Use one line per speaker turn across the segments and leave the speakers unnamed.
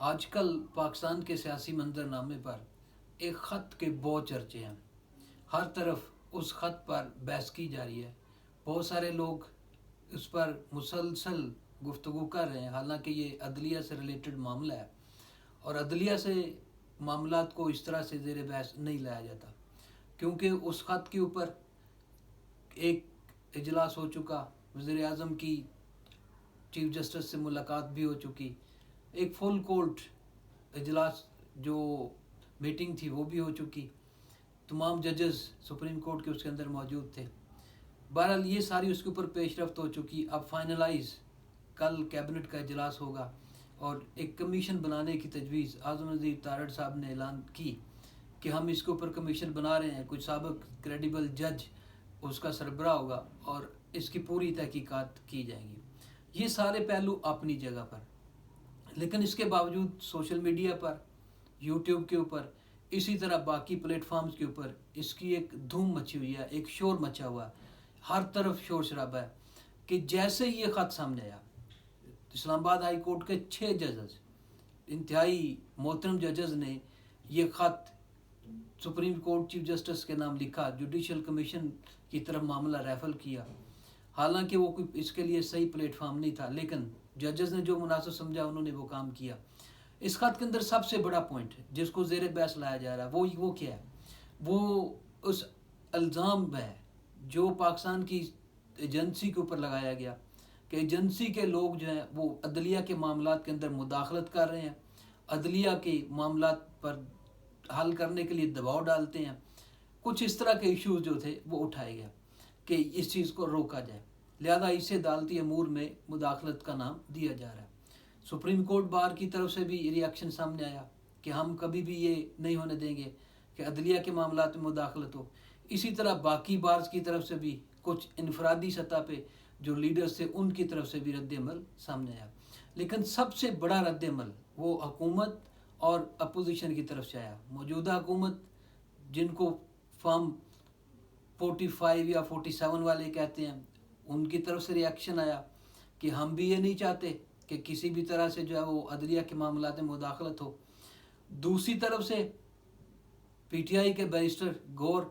آج کل پاکستان کے سیاسی منظرنامے پر ایک خط کے بہت چرچے ہیں. ہر طرف اس خط پر بحث کی جا رہی ہے. بہت سارے لوگ اس پر مسلسل گفتگو کر رہے ہیں، حالانکہ یہ عدلیہ سے ریلیٹڈ معاملہ ہے اور عدلیہ سے معاملات کو اس طرح سے زیر بحث نہیں لایا جاتا، کیونکہ اس خط کے اوپر ایک اجلاس ہو چکا، وزیر اعظم کی چیف جسٹس سے ملاقات بھی ہو چکی، ایک فل کورٹ اجلاس جو میٹنگ تھی وہ بھی ہو چکی، تمام ججز سپریم کورٹ کے اس کے اندر موجود تھے. بہرحال یہ ساری اس کے اوپر پیش رفت ہو چکی. اب فائنلائز کل کیبنٹ کا اجلاس ہوگا اور ایک کمیشن بنانے کی تجویز اعظم نظیر تارڑ صاحب نے اعلان کی کہ ہم اس کے اوپر کمیشن بنا رہے ہیں. کچھ سابق کریڈیبل جج اس کا سربراہ ہوگا اور اس کی پوری تحقیقات کی جائیں گی. یہ سارے پہلو اپنی جگہ پر، لیکن اس کے باوجود سوشل میڈیا پر، یوٹیوب کے اوپر، اسی طرح باقی پلیٹ فارمز کے اوپر اس کی ایک دھوم مچی ہوئی ہے، ایک شور مچا ہوا ہے. ہر طرف شور شرابہ ہے کہ جیسے یہ خط سامنے آیا، اسلام آباد ہائی کورٹ کے 6 ججز، انتہائی محترم ججز نے یہ خط سپریم کورٹ چیف جسٹس کے نام لکھا، جوڈیشل کمیشن کی طرف معاملہ ریفر کیا. حالانکہ وہ کوئی اس کے لیے صحیح پلیٹ فارم نہیں تھا، لیکن ججز نے جو مناسب سمجھا انہوں نے وہ کام کیا. اس خط کے اندر سب سے بڑا پوائنٹ ہے جس کو زیر بحث لایا جا رہا ہے وہ کیا ہے؟ وہ اس الزام ہے جو پاکستان کی ایجنسی کے اوپر لگایا گیا کہ ایجنسی کے لوگ جو ہیں وہ عدلیہ کے معاملات کے اندر مداخلت کر رہے ہیں، عدلیہ کے معاملات پر حل کرنے کے لیے دباؤ ڈالتے ہیں. کچھ اس طرح کے ایشوز جو تھے وہ اٹھائے گئے کہ اس چیز کو روکا جائے، لہذا اسے عدالتی امور میں مداخلت کا نام دیا جا رہا ہے. سپریم کورٹ بار کی طرف سے بھی ری ایکشن سامنے آیا کہ ہم کبھی بھی یہ نہیں ہونے دیں گے کہ عدلیہ کے معاملات میں مداخلت ہو. اسی طرح باقی بارز کی طرف سے بھی کچھ انفرادی سطح پہ جو لیڈرز تھے ان کی طرف سے بھی رد عمل سامنے آیا. لیکن سب سے بڑا رد عمل وہ حکومت اور اپوزیشن کی طرف سے آیا. موجودہ حکومت جن کو فارم 45 یا 47 والے کہتے ہیں، ان کی طرف سے ری ایکشن آیا کہ ہم بھی یہ نہیں چاہتے کہ کسی بھی طرح سے جو ہے وہ عدلیہ کے معاملات میں مداخلت ہو. دوسری طرف سے پی ٹی آئی کے بیرسٹر گور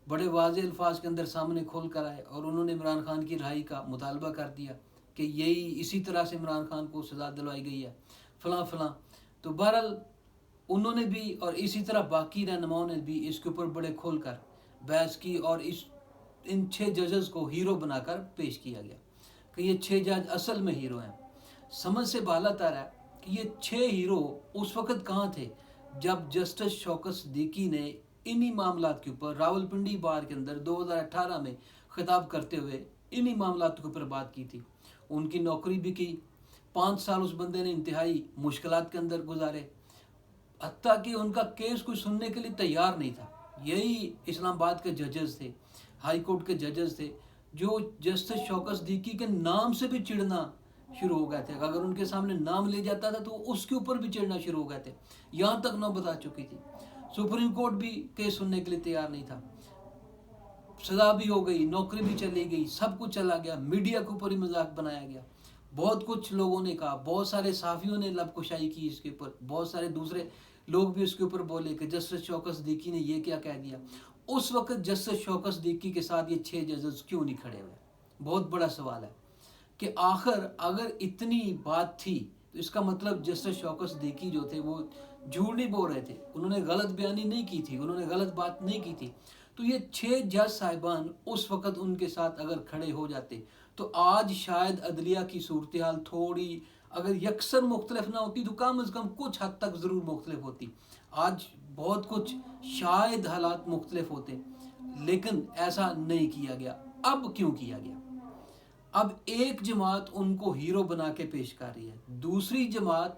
بڑے واضح الفاظ کے اندر سامنے کھول کر آئے اور انہوں نے عمران خان کی رہائی کا مطالبہ کر دیا کہ یہی اسی طرح سے عمران خان کو سزا دلوائی گئی ہے فلاں فلاں. تو بہرحال انہوں نے بھی اور اسی طرح باقی رہنماؤں نے بھی اس کے اوپر بڑے کھول کر بحث کی اور ان 6 ججز کو ہیرو بنا کر پیش کیا گیا کہ یہ 6 جج اصل میں ہیرو ہیں. سمجھ سے بالاتر آ رہا ہے کہ یہ 6 ہیرو اس وقت کہاں تھے جب جسٹس شوکت صدیقی نے انہی معاملات کے اوپر راول پنڈی بار کے اندر 2018 میں خطاب کرتے ہوئے انہی معاملات کے اوپر بات کی تھی. ان کی نوکری بھی کی، 5 سال اس بندے نے انتہائی مشکلات کے اندر گزارے، حتیٰ کہ ان کا کیس کوئی سننے کے لیے تیار نہیں تھا. یہی اسلام آباد کے ججز تھے، ہائی کورٹ کے ججز تھے جو جسٹس شوکت صدیقی کے نام سے بھی چڑھنا شروع ہو گئے تھے. اگر ان کے سامنے نام لے جاتا تھا تو اس کے اوپر بھی چڑھنا شروع ہو گئے تھے. یہاں تک نوبت آ چکی تھی. سپریم کورٹ بھی کیس سننے کے لیے تیار نہیں تھا. سزا بھی ہو گئی، نوکری بھی چلی گئی، سب کچھ چلا گیا، میڈیا کے اوپر ہی مذاق بنایا گیا. بہت کچھ لوگوں نے کہا، بہت سارے صحافیوں نے لب کشائی کی اس کے اوپر، بہت سارے دوسرے لوگ بھی اس کے اوپر بولے کہ جسٹس شوکت صدیقی نے یہ کیا کہہ دیا. اس وقت جسٹس شوکت صدیقی کے ساتھ یہ 6 ججز کیوں نہیں کھڑے ہوئے؟ بہت بڑا سوال ہے کہ آخر اگر اتنی بات تھی تو اس کا مطلب جسٹس شوکت صدیقی جو تھے وہ جھوٹ نہیں بول رہے تھے، انہوں نے غلط بیانی نہیں کی تھی، انہوں نے غلط بات نہیں کی تھی. تو یہ 6 جج صاحبان اس وقت ان کے ساتھ اگر کھڑے ہو جاتے تو آج شاید عدلیہ کی صورتحال تھوڑی اگر یکسر مختلف نہ ہوتی تو کم از کم کچھ حد تک ضرور مختلف ہوتی. آج بہت کچھ شاید حالات مختلف ہوتے، لیکن ایسا نہیں کیا گیا. اب کیوں کیا گیا؟ اب ایک جماعت ان کو ہیرو بنا کے پیش کر رہی ہے، دوسری جماعت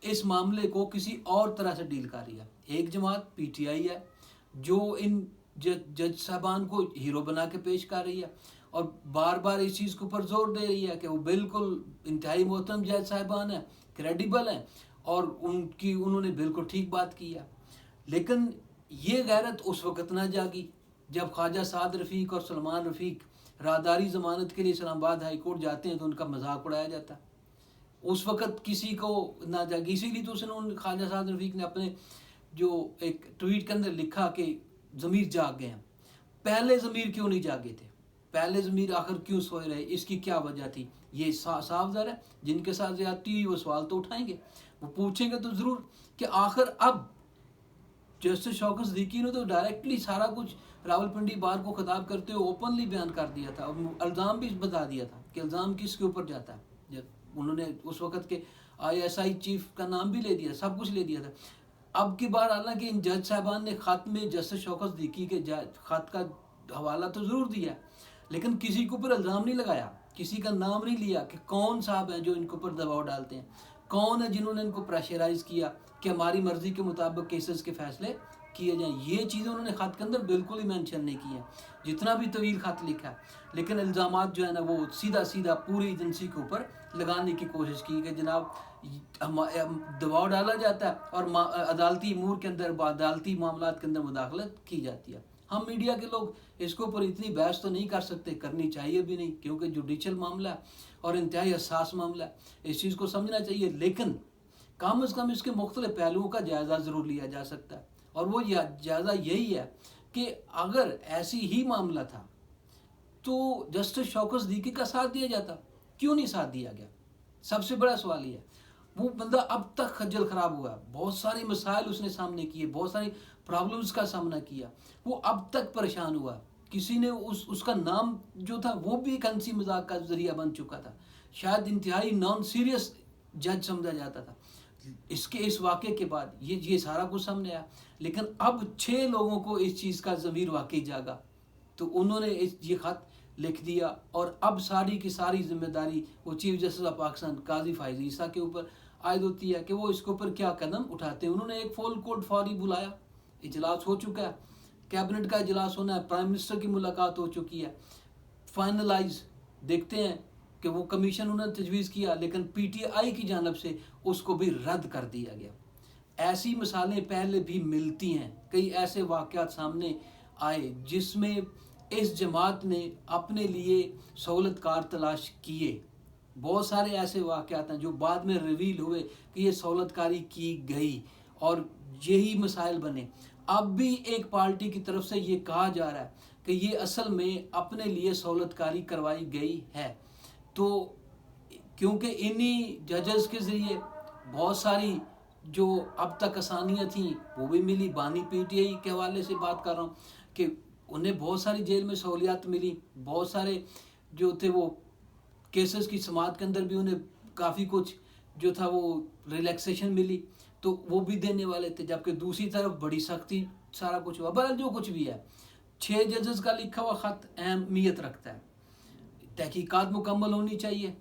اس معاملے کو کسی اور طرح سے ڈیل کر رہی ہے. ایک جماعت پی ٹی آئی ہے جو ان جج صاحبان کو ہیرو بنا کے پیش کر رہی ہے اور بار بار اس چیز کے اوپر زور دے رہی ہے کہ وہ بالکل انتہائی محترم جج صاحبان ہیں، کریڈیبل ہیں اور انہوں نے بالکل ٹھیک بات کی ہے. لیکن یہ غیرت اس وقت نہ جاگی جب خواجہ سعد رفیق اور سلمان رفیق راہداری ضمانت کے لیے اسلام آباد ہائی کورٹ جاتے ہیں تو ان کا مذاق اڑایا جاتا. اس وقت کسی کو نہ جاگی، اسی لیے تو اس نے خواجہ سعد رفیق نے اپنے جو ایک ٹویٹ کے اندر لکھا کہ ضمیر جاگ گئے ہیں. پہلے ضمیر کیوں نہیں جاگے تھے؟ پہلے ضمیر آخر کیوں سوئے رہے؟ اس کی کیا وجہ تھی؟ یہ صاف ظاہر ہے جن کے ساتھ زیادتی ہوئی وہ سوال تو اٹھائیں گے، وہ پوچھیں گے تو ضرور کہ آخر اب جسٹس شوکت صدیقی نے تو ڈائریکٹلی سارا کچھ راولپنڈی بار کو خطاب کرتے ہوئے اوپنلی بیان کر دیا تھا، اور الزام بھی بتا دیا تھا کہ الزام کس کے اوپر جاتا ہے. جب انہوں نے اس وقت کے ISI چیف کا نام بھی لے دیا، سب کچھ لے دیا تھا. اب کی بار حالانکہ ان جج صاحبان نے خط میں جسٹس شوکت صدیقی کے خط کا حوالہ تو ضرور دیا، لیکن کسی کے اوپر الزام نہیں لگایا، کسی کا نام نہیں لیا کہ کون صاحب ہیں جو ان کے اوپر دباؤ ڈالتے ہیں، کون ہے جنہوں نے ان کو پریشرائز کیا کہ ہماری مرضی کے مطابق کیسز کے فیصلے کیے جائیں. یہ چیزیں انہوں نے خط کے اندر بالکل ہی مینشن نہیں کی ہیں، جتنا بھی طویل خط لکھا ہے. لیکن الزامات جو ہے نا وہ سیدھا پوری ایجنسی کے اوپر لگانے کی کوشش کی کہ جناب دباؤ ڈالا جاتا ہے اور عدالتی امور کے اندر عدالتی معاملات کے اندر مداخلت کی جاتی ہے. ہم میڈیا کے لوگ اس کے اوپر اتنی بحث تو نہیں کر سکتے، کرنی چاہیے بھی نہیں، کیونکہ جوڈیشل معاملہ ہے اور انتہائی حساس معاملہ ہے، اس چیز کو سمجھنا چاہیے. لیکن کم از کم اس کے مختلف پہلوؤں کا جائزہ ضرور لیا جا سکتا ہے، اور وہ جائزہ یہی ہے کہ اگر ایسی ہی معاملہ تھا تو جسٹس شوکت صدیقی کا ساتھ دیا جاتا، کیوں نہیں ساتھ دیا گیا؟ سب سے بڑا سوال یہ ہے. وہ بندہ اب تک خجل خراب ہوا، بہت ساری مسائل اس نے سامنے کیے، بہت ساری پرابلمز کا سامنا کیا، وہ اب تک پریشان ہوا. کسی نے اس کا نام جو تھا وہ بھی ایک ہنسی مذاق کا ذریعہ بن چکا تھا، شاید انتہائی نان سیریس جج سمجھا جاتا تھا. اس واقعے کے بعد یہ سارا کچھ سامنے آیا، لیکن اب 6 لوگوں کو اس چیز کا ضمیر واقعی جاگا تو انہوں نے یہ خط لکھ دیا، اور اب ساری کی ساری ذمہ داری وہ چیف جسٹس آف پاکستان قاضی فائز عیسیٰ کے اوپر عائد ہوتی ہے کہ وہ اس کے اوپر کیا قدم اٹھاتے ہیں. انہوں نے ایک فول کوڈ فوری بلایا، اجلاس ہو چکا ہے، کیبنٹ کا اجلاس ہونا ہے، پرائم منسٹر کی ملاقات ہو چکی ہے، فائنلائز دیکھتے ہیں کہ وہ کمیشن انہوں نے تجویز کیا، لیکن PTI کی جانب سے اس کو بھی رد کر دیا گیا. ایسی مثالیں پہلے بھی ملتی ہیں، کئی ایسے واقعات سامنے آئے جس میں اس جماعت نے اپنے لیے سہولت کار تلاش کیے. بہت سارے ایسے واقعات ہیں جو بعد میں ریویل ہوئے کہ یہ سہولت کاری کی گئی اور یہی مسائل بنے. اب بھی ایک پارٹی کی طرف سے یہ کہا جا رہا ہے کہ یہ اصل میں اپنے لیے سہولت کاری کروائی گئی ہے. تو کیونکہ انہی ججز کے ذریعے بہت ساری جو اب تک آسانیاں تھیں وہ بھی ملی. بانی PTI کے حوالے سے بات کر رہا ہوں کہ انہیں بہت ساری جیل میں سہولیات ملی، بہت سارے جو تھے وہ کیسز کی سماعت کے اندر بھی انہیں کافی کچھ جو تھا وہ ریلیکسیشن ملی، تو وہ بھی دینے والے تھے. جبکہ دوسری طرف بڑی سختی سارا کچھ ہوا. بہرحال جو کچھ بھی ہے، 6 ججز کا لکھا ہوا خط اہمیت رکھتا ہے. تحقیقات مکمل ہونی چاہیے،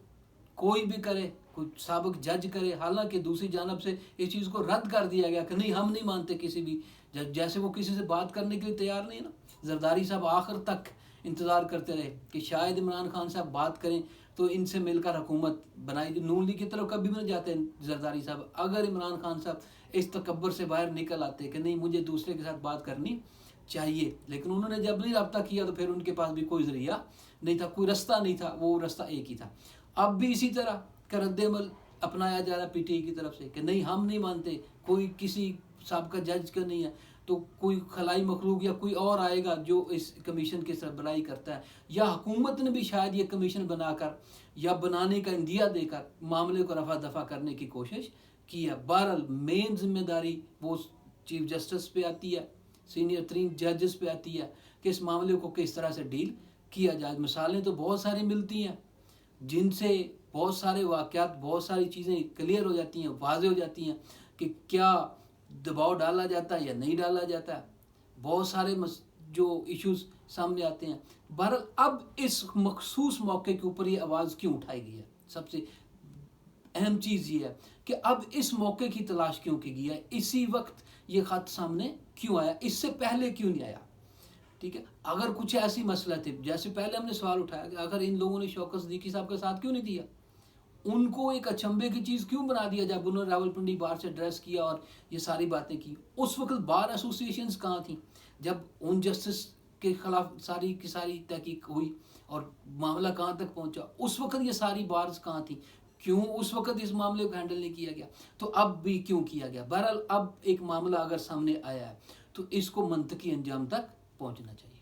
کوئی بھی کرے، کوئی سابق جج کرے. حالانکہ دوسری جانب سے اس چیز کو رد کر دیا گیا کہ نہیں ہم نہیں مانتے کسی بھی جج، جیسے وہ کسی سے بات کرنے کے لیے تیار نہیں نا. زرداری صاحب آخر تک انتظار کرتے رہے کہ شاید عمران خان صاحب بات کریں تو ان سے مل کر حکومت بنائی. نون لیگ کی طرف کبھی بھی نہ جاتے زرداری صاحب. اگر عمران خان صاحب اس تکبر سے باہر نکل آتے کہ نہیں مجھے دوسرے کے ساتھ بات کرنی چاہیے، لیکن انہوں نے جب نہیں رابطہ کیا تو پھر ان کے پاس بھی کوئی ذریعہ نہیں تھا، کوئی رستہ نہیں تھا، وہ رستہ ایک ہی تھا. اب بھی اسی طرح کا رد عمل اپنایا جا رہا ہے PTI کی طرف سے کہ نہیں ہم نہیں مانتے، کوئی کسی سابقہ جج کا نہیں ہے تو کوئی خلائی مخلوق یا کوئی اور آئے گا جو اس کمیشن کی سربراہی کرتا ہے، یا حکومت نے بھی شاید یہ کمیشن بنا کر یا بنانے کا اندیہ دے کر معاملے کو رفع دفع کرنے کی کوشش کی ہے. بہرحال مین ذمہ داری وہ چیف جسٹس پہ آتی ہے، سینئر ترین ججز پہ آتی ہے کہ اس معاملے کو کس طرح سے ڈیل کیا جائے. مثالیں تو بہت ساری ملتی ہیں جن سے بہت سارے واقعات، بہت ساری چیزیں کلیئر ہو جاتی ہیں، واضح ہو جاتی ہیں کہ کیا دباؤ ڈالا جاتا ہے یا نہیں ڈالا جاتا ہے. بہت سارے جو ایشوز سامنے آتے ہیں. بہرحال اب اس مخصوص موقع کے اوپر یہ آواز کیوں اٹھائی گئی ہے؟ سب سے اہم چیز یہ ہے کہ اب اس موقع کی تلاش کیوں کی گئی ہے، اسی وقت یہ خط سامنے کیوں آیا، اس سے پہلے کیوں نہیں آیا. ٹھیک ہے، اگر کچھ ایسی مسئلہ تھے جیسے پہلے ہم نے سوال اٹھایا کہ اگر ان لوگوں نے شوکت صدیقی صاحب کا ساتھ کیوں نہیں دیا، ان کو ایک اچنبے کی چیز کیوں بنا دیا جب انہوں نے راولپنڈی بار سے ایڈریس کیا اور یہ ساری باتیں کی. اس وقت بار ایسوسیشنز کہاں تھیں جب ان جسٹس کے خلاف ساری کی ساری تحقیق ہوئی اور معاملہ کہاں تک پہنچا؟ اس وقت یہ ساری بارز کہاں تھیں؟ کیوں اس وقت اس معاملے کو ہینڈل نہیں کیا گیا، تو اب بھی کیوں کیا گیا؟ بہرحال اب ایک معاملہ اگر سامنے آیا ہے تو اس کو منطقی انجام تک پہنچنا چاہیے۔